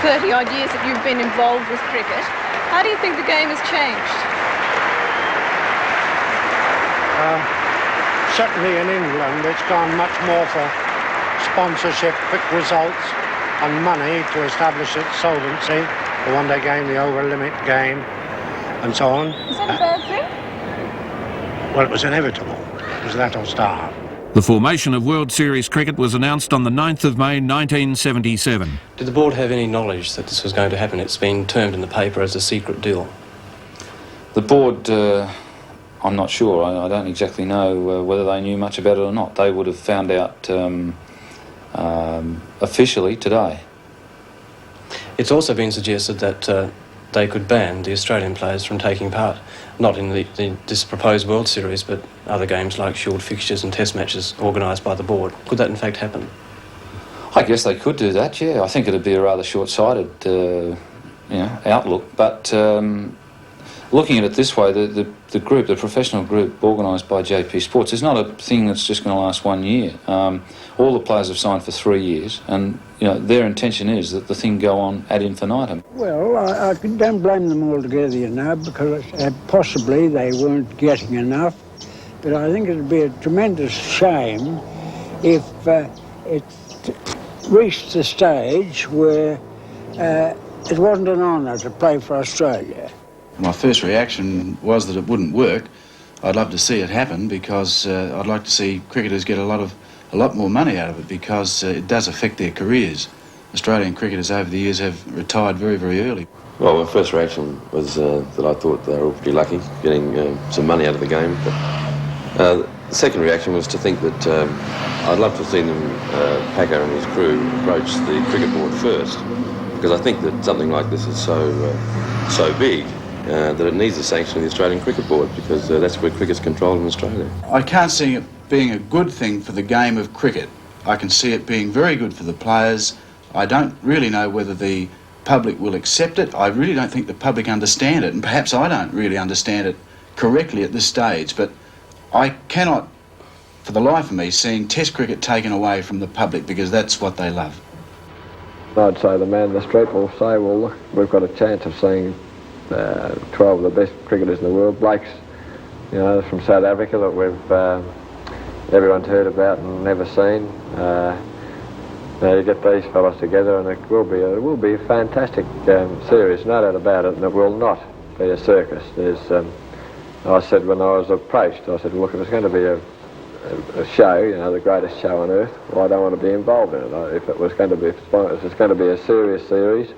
30-odd years that you've been involved with cricket, how do you think the game has changed? Certainly in England, it's gone much more for sponsorship, quick results and money to establish its solvency. The one-day game, the over-limit game, and so on. Is that a bad thing? Well, it was inevitable. It was that or starve. The formation of World Series cricket was announced on the 9th of May 1977. Did the board have any knowledge that this was going to happen? It's been termed in the paper as a secret deal. The board, I'm not sure. I don't exactly know whether they knew much about it or not. They would have found out officially today. It's also been suggested that they could ban the Australian players from taking part, not in this proposed World Series, but other games like short fixtures and test matches organised by the board. Could that in fact happen? I guess they could do that, yeah. I think it'd be a rather short-sighted outlook, but looking at it this way, the group, the professional group organised by JP Sports, is not a thing that's just going to last 1 year. All the players have signed for 3 years, and their intention is that the thing go on ad infinitum. Well, I don't blame them altogether, because possibly they weren't getting enough. But I think it'd be a tremendous shame if it reached the stage where it wasn't an honour to play for Australia. My first reaction was that it wouldn't work. I'd love to see it happen because I'd like to see cricketers get a lot more money out of it because it does affect their careers. Australian cricketers over the years have retired very, very early. Well, my first reaction was that I thought they were all pretty lucky getting some money out of the game. But the second reaction was to think that I'd love to have seen them, Packer and his crew, approach the cricket board first, because I think that something like this is so big that it needs the sanction of the Australian Cricket Board, because that's where cricket's controlled in Australia. I can't see it being a good thing for the game of cricket. I can see it being very good for the players. I don't really know whether the public will accept it. I really don't think the public understand it, and perhaps I don't really understand it correctly at this stage, but I cannot, for the life of me, seeing Test cricket taken away from the public, because that's what they love. I'd say the man in the street will say, well, look, we've got a chance of seeing 12 of the best cricketers in the world. Blake's, from South Africa that everyone's heard about and never seen. You get these fellas together, and it will be a fantastic series, no doubt about it, and it will not be a circus. I said when I was approached, I said, look, if it's going to be a show, the greatest show on earth, well, I don't want to be involved in it. If it's going to be a serious series,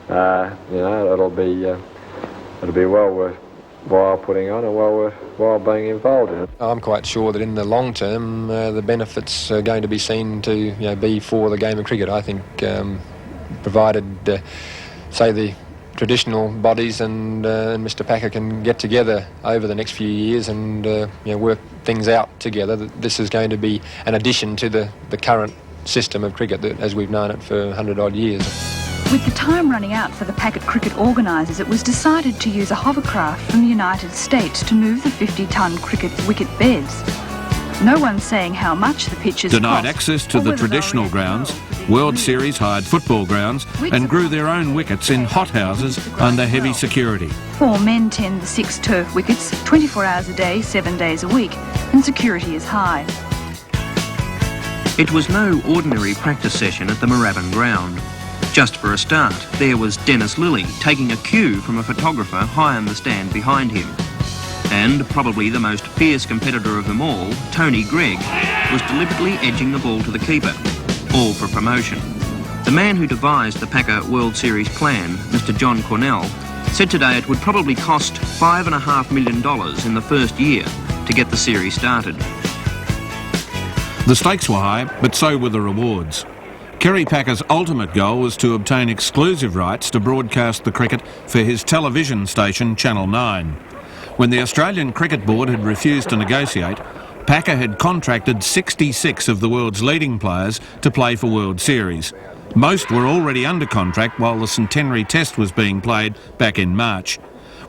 it'll be well worthwhile putting on and well worthwhile being involved in it. I'm quite sure that in the long term, the benefits are going to be seen to be for the game of cricket. I think, provided, say, the traditional bodies and Mr. Packer can get together over the next few years and work things out together, that this is going to be an addition to the current system of cricket as we've known it for 100-odd years. With the time running out for the Packet cricket organisers, it was decided to use a hovercraft from the United States to move the 50-tonne cricket wicket beds. No one's saying how much the pitches Denied cost, access to the traditional grounds, World Series hired football grounds and grew their own wickets in hothouses under heavy security. 4 men tend the 6 turf wickets, 24 hours a day, 7 days a week, and security is high. It was no ordinary practice session at the Moorabbin ground. Just for a start, there was Dennis Lilly taking a cue from a photographer high on the stand behind him. And probably the most fierce competitor of them all, Tony Gregg, was deliberately edging the ball to the keeper, all for promotion. The man who devised the Packer World Series plan, Mr. John Cornell, said today it would probably cost $5.5 million in the first year to get the series started. The stakes were high, but so were the rewards. Kerry Packer's ultimate goal was to obtain exclusive rights to broadcast the cricket for his television station, Channel 9. When the Australian Cricket Board had refused to negotiate, Packer had contracted 66 of the world's leading players to play for World Series. Most were already under contract while the centenary test was being played back in March.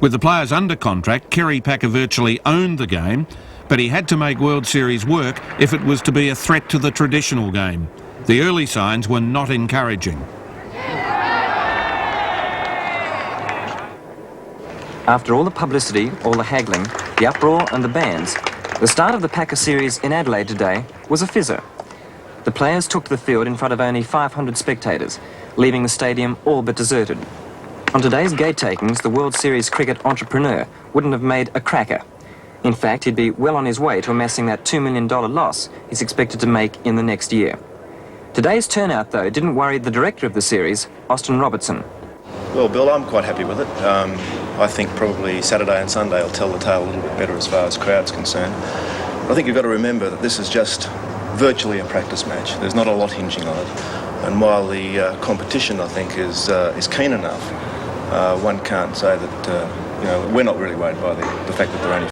With the players under contract, Kerry Packer virtually owned the game, but he had to make World Series work if it was to be a threat to the traditional game. The early signs were not encouraging. After all the publicity, all the haggling, the uproar and the bans, the start of the Packer series in Adelaide today was a fizzer. The players took to the field in front of only 500 spectators, leaving the stadium all but deserted. On today's gate takings, the World Series cricket entrepreneur wouldn't have made a cracker. In fact, he'd be well on his way to amassing that $2 million loss he's expected to make in the next year. Today's turnout, though, didn't worry the director of the series, Austin Robertson. Well, Bill, I'm quite happy with it. I think probably Saturday and Sunday will tell the tale a little bit better as far as crowd's concerned. But I think you've got to remember that this is just virtually a practice match. There's not a lot hinging on it. And while the competition, I think, is keen enough, one can't say that, we're not really worried by the fact that there are only